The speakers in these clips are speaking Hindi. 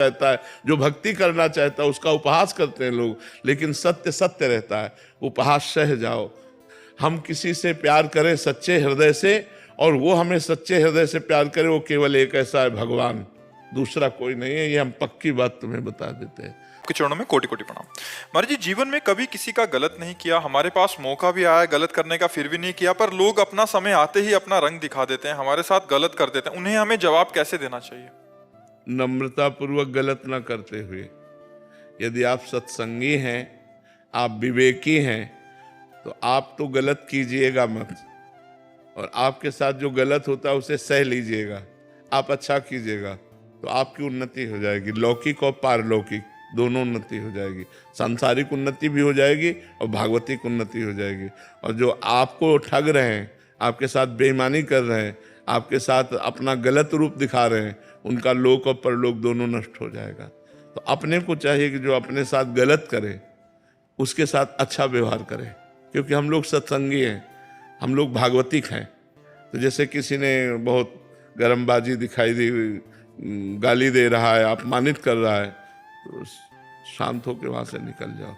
रहता है, जो भक्ति करना चाहता है उसका उपहास करते हैं लोग, लेकिन सत्य सत्य रहता है। उपहास सह जाओ। हम किसी से प्यार करें सच्चे हृदय से, और वो हमें सच्चे हृदय से प्यार करे, वो केवल एक ऐसा है भगवान, दूसरा कोई नहीं है। ये हम पक्की बात तुम्हें बता देते हैं। आपके चरणों में कोटि कोटि प्रणाम। महाराज जी, जीवन में कभी किसी का गलत नहीं किया, हमारे पास मौका भी आया गलत करने का, फिर भी नहीं किया, पर लोग अपना समय आते ही अपना रंग दिखा देते हैं, हमारे साथ गलत कर देते हैं, उन्हें हमें जवाब कैसे देना चाहिए? नम्रता पूर्वक गलत ना करते हुए। यदि आप सत्संगी हैं, आप विवेकी हैं, तो आप तो गलत कीजिएगा मत, और आपके साथ जो गलत होता है उसे सह लीजिएगा। आप अच्छा कीजिएगा तो आपकी उन्नति हो जाएगी, लौकिक और पारलौकिक दोनों उन्नति हो जाएगी। सांसारिक उन्नति भी हो जाएगी और भागवतिक उन्नति हो जाएगी। और जो आपको ठग रहे हैं, आपके साथ बेईमानी कर रहे हैं, आपके साथ अपना गलत रूप दिखा रहे हैं, उनका लोक और परलोक दोनों नष्ट हो जाएगा। तो अपने को चाहिए कि जो अपने साथ गलत करे उसके साथ अच्छा व्यवहार करें, क्योंकि हम लोग सत्संगी हैं, हम लोग भागवतिक हैं। तो जैसे किसी ने बहुत गरमबाजी दिखाई दी, गाली दे रहा है, अपमानित कर रहा है, तो शांत होकर वहां से निकल जाओ।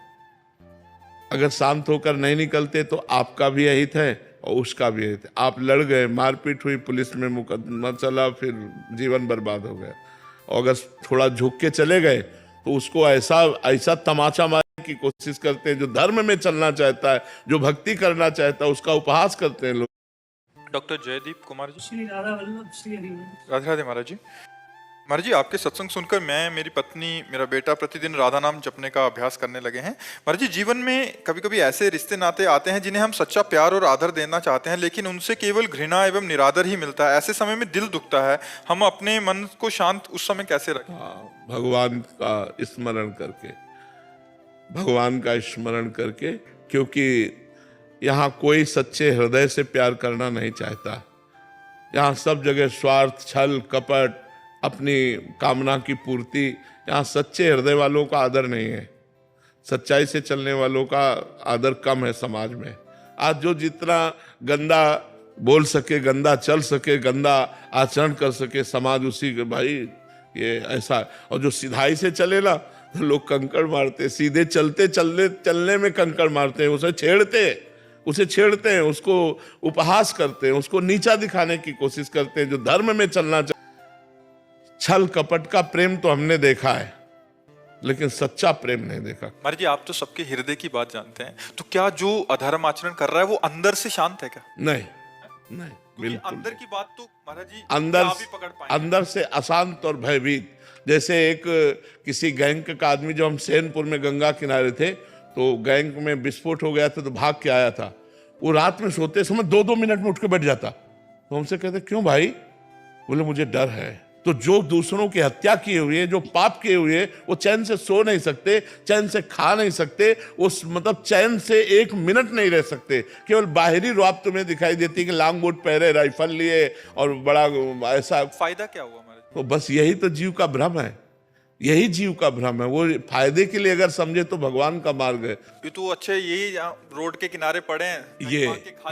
अगर शांत होकर नहीं निकलते तो आपका भी अहित है और उसका भी अहित है। आप लड़ गए, मारपीट हुई, पुलिस में मुकदमा चला, फिर जीवन बर्बाद हो गया। और अगर थोड़ा झुक के चले गए तो उसको ऐसा ऐसा तमाचा मारने की कोशिश करते हैं। जो धर्म में चलना चाहता है, जो भक्ति करना चाहता है, उसका उपहास करते हैं लोग। डॉक्टर जयदीप कुमार जी। श्री राधा वल्लभ श्री हरि। राधे राधे महाराज जी। महाराज जी, आपके सत्संग सुनकर मैं, मेरी पत्नी, मेरा बेटा प्रतिदिन राधा नाम जपने का अभ्यास करने लगे हैं। महाराज जी, जीवन में कभी कभी ऐसे रिश्ते नाते आते हैं जिन्हें हम सच्चा प्यार और आदर देना चाहते हैं, लेकिन उनसे केवल घृणा एवं निरादर ही मिलता है। ऐसे समय में दिल दुखता है, हम अपने मन को शांत उस समय कैसे रखें? भगवान का स्मरण करके, भगवान का स्मरण करके, क्योंकि यहाँ कोई सच्चे हृदय से प्यार करना नहीं चाहता। यहाँ सब जगह स्वार्थ, छल, कपट, अपनी कामना की पूर्ति। यहाँ सच्चे हृदय वालों का आदर नहीं है, सच्चाई से चलने वालों का आदर कम है समाज में। आज जो जितना गंदा बोल सके, गंदा चल सके, गंदा आचरण कर सके, समाज उसी के, भाई ये ऐसा। और जो सिधाई से चले ना, तो लोग कंकड़ मारते, सीधे चलते चलने में कंकड़ मारते हैं, उसे छेड़ते हैं, उसको उपहास करते हैं, उसको नीचा दिखाने की कोशिश करते हैं। जो धर्म में चलना, छल कपट का प्रेम तो हमने देखा है, लेकिन सच्चा प्रेम नहीं देखा। महाराज जी, आप तो सबके हृदय की बात जानते हैं, तो क्या जो अधर्म आचरण कर रहा है वो अंदर से शांत है क्या? नहीं, नहीं, बिल्कुल अंदर की बात तो महाराज जी अंदर से अशांत और भयभीत। जैसे एक किसी गैंग का आदमी, जो हम सैनपुर में गंगा किनारे थे, तो गैंग में विस्फोट हो गया था, तो भाग के आया था। वो रात में सोते समय 2-2 मिनट में उठ के बैठ जाता। तो हमसे कहते, क्यों भाई? बोले, मुझे डर है। तो जो दूसरों की हत्या किए हुए, जो पाप किए हुए, वो चैन से सो नहीं सकते, चैन से खा नहीं सकते, उस मतलब चैन से 1 मिनट नहीं रह सकते। केवल बाहरी रूप तुम्हें दिखाई देती है कि लॉन्ग बोट पहरे, राइफल लिए और बड़ा ऐसा। फायदा क्या हुआ महाराज? तो बस यही तो जीव का भ्रम है, यही जीव का भ्रम है। वो फायदे के लिए अगर समझे तो भगवान का मार्ग है। ये तो अच्छे, यही रोड के किनारे पड़े हैं,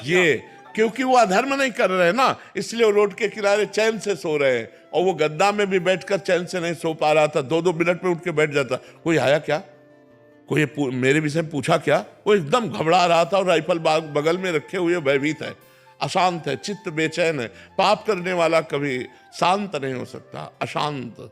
ये क्योंकि वो अधर्म नहीं कर रहे हैं ना, इसलिए वो रोड के किनारे चैन से सो रहे हैं। और वो गद्दा में भी बैठकर चैन से नहीं सो पा रहा था, 2-2 मिनट में उठ के बैठ जाता। कोई आया क्या, कोई मेरे विषय में पूछा क्या? वो एकदम घबरा रहा था और राइफल बगल में रखे हुए भयभीत है, अशांत है, चित्त बेचैन है। पाप करने वाला कभी शांत नहीं हो सकता। अशांत,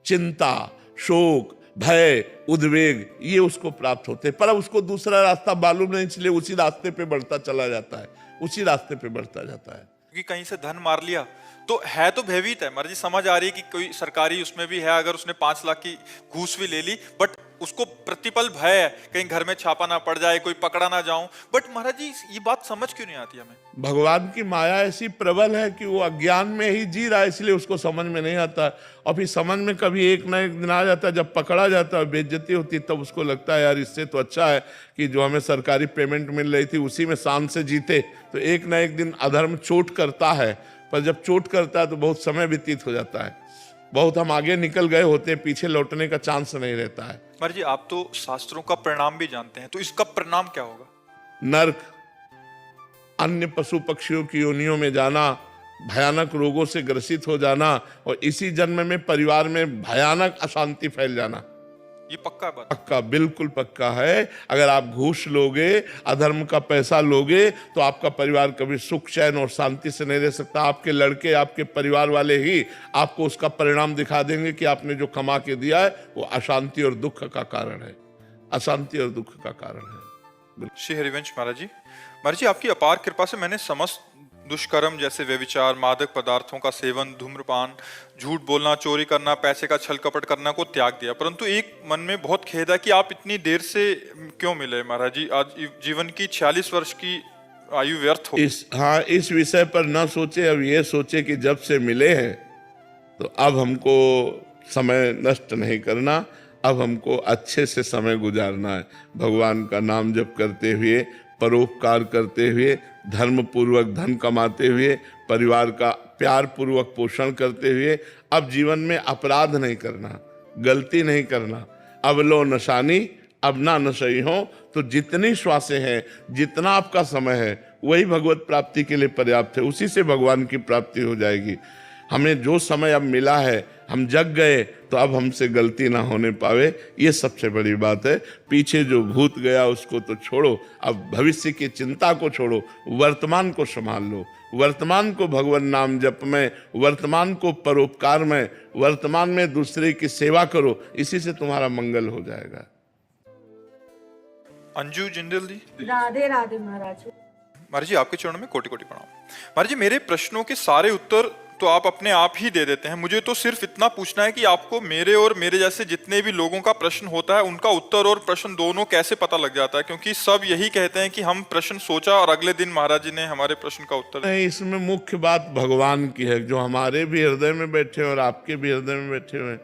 चिंता, शोक, भय, उद्वेग, ये उसको प्राप्त होते, पर उसको दूसरा रास्ता मालूम नहीं, इसलिए उसी रास्ते पे बढ़ता चला जाता है, उसी रास्ते पे बढ़ता जाता है। क्योंकि कहीं से धन मार लिया तो है, तो भयभीत है। महाराज जी, समझ आ रही है कि कोई सरकारी उसमें भी है, अगर उसने 5 लाख की घूस भी ले ली, बट उसको प्रतिपल भय है कहीं घर में छापा ना पड़ जाए, कोई पकड़ा ना जाऊं। बट महाराज जी, ये बात समझ क्यों नहीं आती हमें? भगवान की माया ऐसी प्रबल है कि वो अज्ञान में ही जी रहा है, इसलिए उसको समझ में नहीं आता। और फिर समझ में कभी एक ना एक दिन आ जाता है, जब पकड़ा जाता है, बेइज्जती होती है, तब उसको लगता है यार इससे तो अच्छा है कि जो हमें सरकारी पेमेंट मिल रही थी उसी में शान से जीते। तो एक ना एक दिन अधर्म चोट करता है, पर जब चोट करता है तो बहुत समय व्यतीत हो जाता है, बहुत हम आगे निकल गए होते हैं, पीछे लौटने का चांस नहीं रहता है। महाराज जी, आप तो शास्त्रों का परिणाम भी जानते हैं, तो इसका परिणाम क्या होगा? नर्क, अन्य पशु पक्षियों की योनियों में जाना, भयानक रोगों से ग्रसित हो जाना और इसी जन्म में परिवार में भयानक अशांति फैल जाना। ये पक्का बात। पक्का, बिल्कुल पक्का है। अगर आप घूस लोगे, अधर्म का पैसा लोगे, तो आपका परिवार कभी सुख चैन और शांति से नहीं रह सकता। आपके लड़के, आपके परिवार वाले ही आपको उसका परिणाम दिखा देंगे कि आपने जो कमा के दिया है वो अशांति और दुख का कारण है, अशांति और दुख का कारण है। श्री हरिवंश महाराज जी, महाराज जी आपकी अपार कृपा से मैंने समस्त दुष्कर्म जैसे व्यभिचार, मादक पदार्थों का सेवन, धूम्रपान, झूठ बोलना, चोरी करना, पैसे का छल कपट करना को त्याग दिया। परंतु एक मन में बहुत खेद है कि आप इतनी देर से क्यों मिले महाराज जी? आज जीवन की 46 वर्ष की आयु व्यर्थ हो। इस विषय पर न सोचे, अब ये सोचे कि जब से मिले हैं तो अब हमको समय नष्ट नहीं करना, अब हमको अच्छे से समय गुजारना है। भगवान का नाम जप करते हुए, परोपकार करते हुए, धर्म पूर्वक धन कमाते हुए, परिवार का प्यार पूर्वक पोषण करते हुए, अब जीवन में अपराध नहीं करना, गलती नहीं करना। अब लो नशानी, अब ना नशई हो। तो जितनी श्वासें हैं, जितना आपका समय है, वही भगवत प्राप्ति के लिए पर्याप्त है। उसी से भगवान की प्राप्ति हो जाएगी। हमें जो समय अब मिला है, हम जग गए तो अब हमसे गलती ना होने पावे, ये सबसे बड़ी बात है। पीछे जो भूत गया उसको तो छोड़ो, अब भविष्य की चिंता को छोड़ो, वर्तमान को संभाल लो। वर्तमान को भगवान नाम जप में, वर्तमान को परोपकार में, वर्तमान में दूसरे की सेवा करो, इसी से तुम्हारा मंगल हो जाएगा। अंजू जिंदल जी। राधे राधे महाराज। महाराज जी आपके चरणों में कोटि कोटि प्रणाम। महाराज जी मेरे प्रश्नों के सारे उत्तर तो आप अपने आप ही दे देते हैं। मुझे तो सिर्फ इतना पूछना है कि आपको मेरे और मेरे जैसे जितने भी लोगों का प्रश्न होता है उनका उत्तर और प्रश्न दोनों कैसे पता लग जाता है? क्योंकि सब यही कहते हैं कि हम प्रश्न सोचा और अगले दिन महाराज जी ने हमारे प्रश्न का उत्तर नहीं, इसमें मुख्य बात भगवान की है, जो हमारे भी हृदय में बैठे और आपके भी हृदय में बैठे हुए।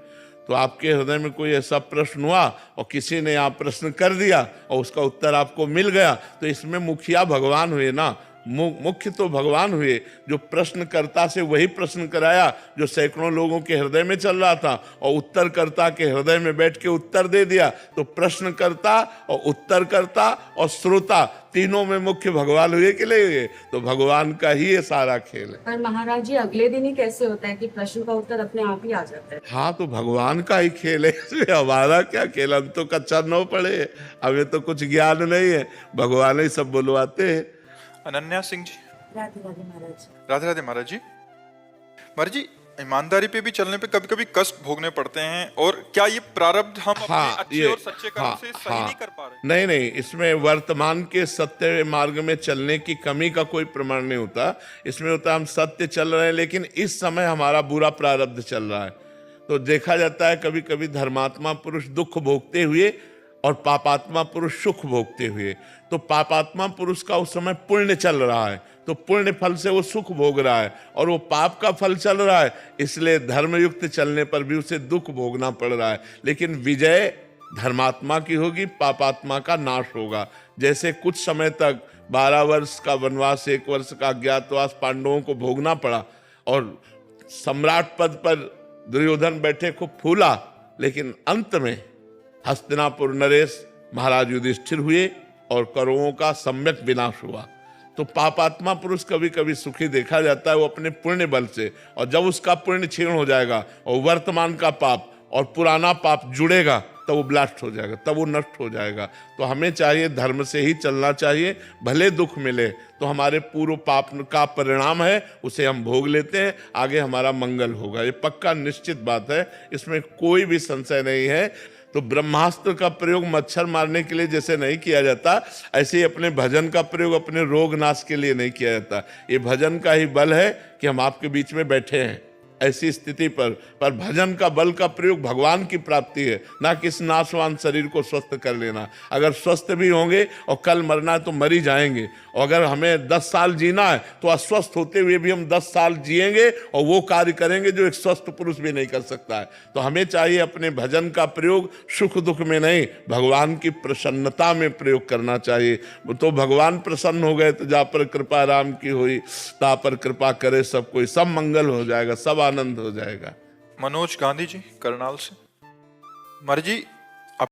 तो आपके हृदय में कोई ऐसा प्रश्न हुआ और किसी ने आप प्रश्न कर दिया और उसका उत्तर आपको मिल गया, तो इसमें मुखिया भगवान हुए ना। मुख्य तो भगवान हुए, जो प्रश्नकर्ता से वही प्रश्न कराया जो सैकड़ों लोगों के हृदय में चल रहा था, और उत्तरकर्ता के हृदय में बैठ के उत्तर दे दिया। तो प्रश्नकर्ता और उत्तरकर्ता और श्रोता तीनों में मुख्य भगवान हुए कि नहीं हुए? तो भगवान का ही ये सारा खेल है। पर महाराज जी अगले दिन ही कैसे होता है कि प्रश्न का उत्तर अपने आप ही आ जाता है? हाँ, तो भगवान का ही खेल है, इसमें हमारा क्या खेल? हम तो कच्चा नौ पढ़े, हमें तो कुछ ज्ञान नहीं है, भगवान ही सब बुलवाते हैं। अनन्या सिंह जी। राधे राधे महाराज। राधे राधे महाराज जी। महाराज जी ईमानदारी पे भी चलने पे कभी कभी कष्ट भोगने पड़ते हैं, और क्या ये प्रारब्ध हम अपने अच्छे और सच्चे कर्म से सही नहीं कर पा रहे? नहीं, इसमें वर्तमान के सत्य मार्ग में चलने की कमी का कोई प्रमाण नहीं होता। इसमें होता है हम सत्य चल रहे हैं, लेकिन इस समय हमारा बुरा प्रारब्ध चल रहा है। तो देखा जाता है कभी कभी धर्मात्मा पुरुष दुख भोगते हुए और पापात्मा पुरुष सुख भोगते हुए। तो पापात्मा पुरुष का उस समय पुण्य चल रहा है, तो पुण्य फल से वो सुख भोग रहा है, और वो पाप का फल चल रहा है, इसलिए धर्मयुक्त चलने पर भी उसे दुख भोगना पड़ रहा है। लेकिन विजय धर्मात्मा की होगी, पापात्मा का नाश होगा। जैसे कुछ समय तक 12 वर्ष का वनवास, 1 वर्ष का अज्ञातवास पांडवों को भोगना पड़ा, और सम्राट पद पर दुर्योधन बैठे खूब फूला, लेकिन अंत में हस्तिनापुर नरेश महाराज युधिष्ठिर हुए और कौरवों का सम्यक विनाश हुआ। तो पापात्मा पुरुष कभी कभी सुखी देखा जाता है वो अपने पुण्य बल से, और जब उसका पुण्य क्षीण हो जाएगा और वर्तमान का पाप और पुराना पाप जुड़ेगा, तब वो ब्लास्ट हो जाएगा, तब वो नष्ट हो जाएगा। तो हमें चाहिए धर्म से ही चलना चाहिए, भले दुख मिले तो हमारे पूर्व पाप का परिणाम है, उसे हम भोग लेते हैं, आगे हमारा मंगल होगा। ये पक्का निश्चित बात है, इसमें कोई भी संशय नहीं है। तो ब्रह्मास्त्र का प्रयोग मच्छर मारने के लिए जैसे नहीं किया जाता, ऐसे ही अपने भजन का प्रयोग अपने रोग नाश के लिए नहीं किया जाता। ये भजन का ही बल है कि हम आपके बीच में बैठे हैं ऐसी स्थिति पर भजन का बल का प्रयोग भगवान की प्राप्ति है, ना कि इस नाशवान शरीर को स्वस्थ कर लेना। अगर स्वस्थ भी होंगे और कल मरना है तो मर ही जाएंगे, और अगर हमें 10 साल जीना है तो अस्वस्थ होते हुए भी हम 10 साल जिएंगे और वो कार्य करेंगे जो एक स्वस्थ पुरुष भी नहीं कर सकता है। तो हमें चाहिए अपने भजन का प्रयोग सुख दुख में नहीं, भगवान की प्रसन्नता में प्रयोग करना चाहिए। तो भगवान प्रसन्न हो गए तो जा पर कृपा राम की हुई, ता पर कृपा करे सब कोई, सब मंगल हो जाएगा, सब आनंद हो जाएगा। मनोज गांधी जी करनाल से। महाराज जी